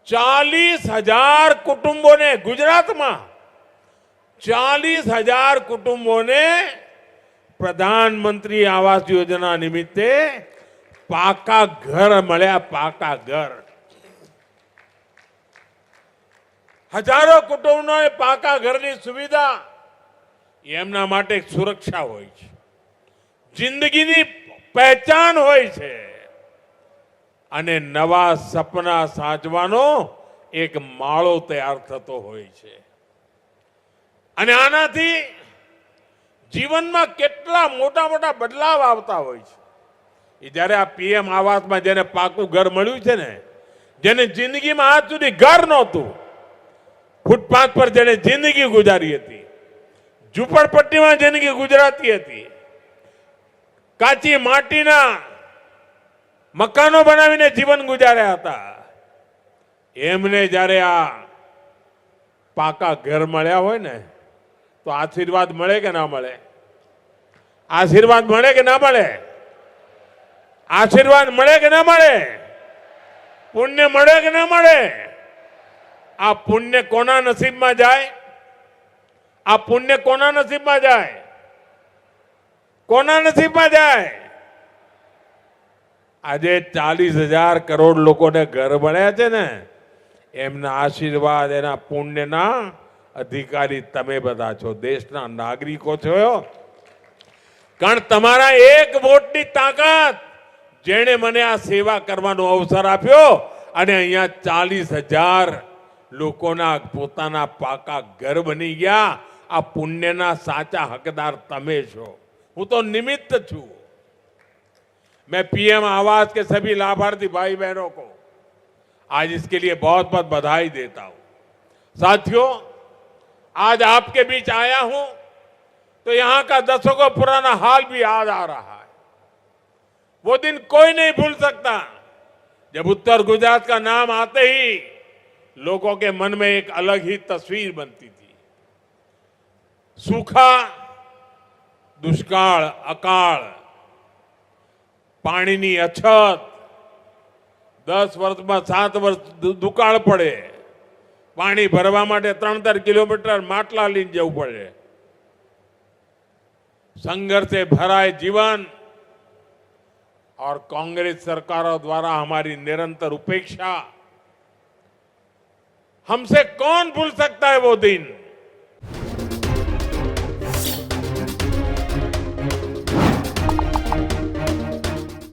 40,000 કુટુંબોને ગુજરાતમાં 40,000 કુટુંબોને પ્રધાનમંત્રી આવાસ યોજના નિમિત્તે પાકા ઘર મળ્યા. પાકા ઘર હજારો કુટુંબોને પાકા ઘરની સુવિધા એમના માટે એક સુરક્ષા હોય છે, જિંદગીની પહેચાન હોય છે અને નવા સપના સાચવાનો એક માળો તૈયાર થતો હોય છે. અને આનાથી જીવનમાં કેટલા મોટા મોટા બદલાવ આવતા હોય છે. એ જ્યારે આ પીએમ આવાસમાં જેને પાકું ઘર મળ્યું છે ને, જેને જિંદગીમાં આજ સુધી ઘર નહોતું, ફૂટપાથ પર જેને જિંદગી ગુજારી હતી, ઝૂંપડપટ્ટીમાં જિંદગી ગુજરાતી હતી, કાચી માટીના મકાનો બનાવીને જીવન ગુજાર્યા હતા, એમને જ્યારે આ પાકા ઘર મળ્યા હોય ને તો આશીર્વાદ મળે કે ના મળે? આશીર્વાદ મળે કે ના મળે? આશીર્વાદ મળે કે ના મળે? પુણ્ય મળે કે ના મળે? આ પુણ્ય કોના નસીબમાં જાય? આ પુણ્ય કોના નસીબમાં જાય? કોના નસીબમાં જાય? આજે 40,000 કરોડ લોકોને ઘર મળ્યા છે ને, એમના આશીર્વાદ, એના પુણ્યના અધિકારી તમે બધા છો, દેશના નાગરિકો છો. કારણ તમારા એક વોટની તાકાત જેણે મને આ સેવા કરવાનો અવસર આપ્યો અને અહીંયા 40,000 લોકોના પોતાના પાકા ઘર બની ગયા. આ પુણ્યના સાચા હકદાર તમે છો. હું તો નિમિત્ત છું. मैं पीएम आवास के सभी लाभार्थी भाई बहनों को आज इसके लिए बहुत बहुत बधाई देता हूं. साथियों, आज आपके बीच आया हूं तो यहां का दशकों पुराना हाल भी याद आ रहा है. वो दिन कोई नहीं भूल सकता जब उत्तर गुजरात का नाम आते ही लोगों के मन में एक अलग ही तस्वीर बनती थी. सूखा, दुष्काळ, अकाळ, પાણીની અછત, 10 વર્ષમાં 7 વર્ષ દુકાળ પડે, પાણી ભરવા માટે 3-4 કિલોમીટર માટલા લઈને જવું પડે, संघर्ष से भरा है जीवन और कांग्रेस सरकारों द्वारा हमारी निरंतर उपेक्षा. हमसे कौन भूल सकता है वो दिन?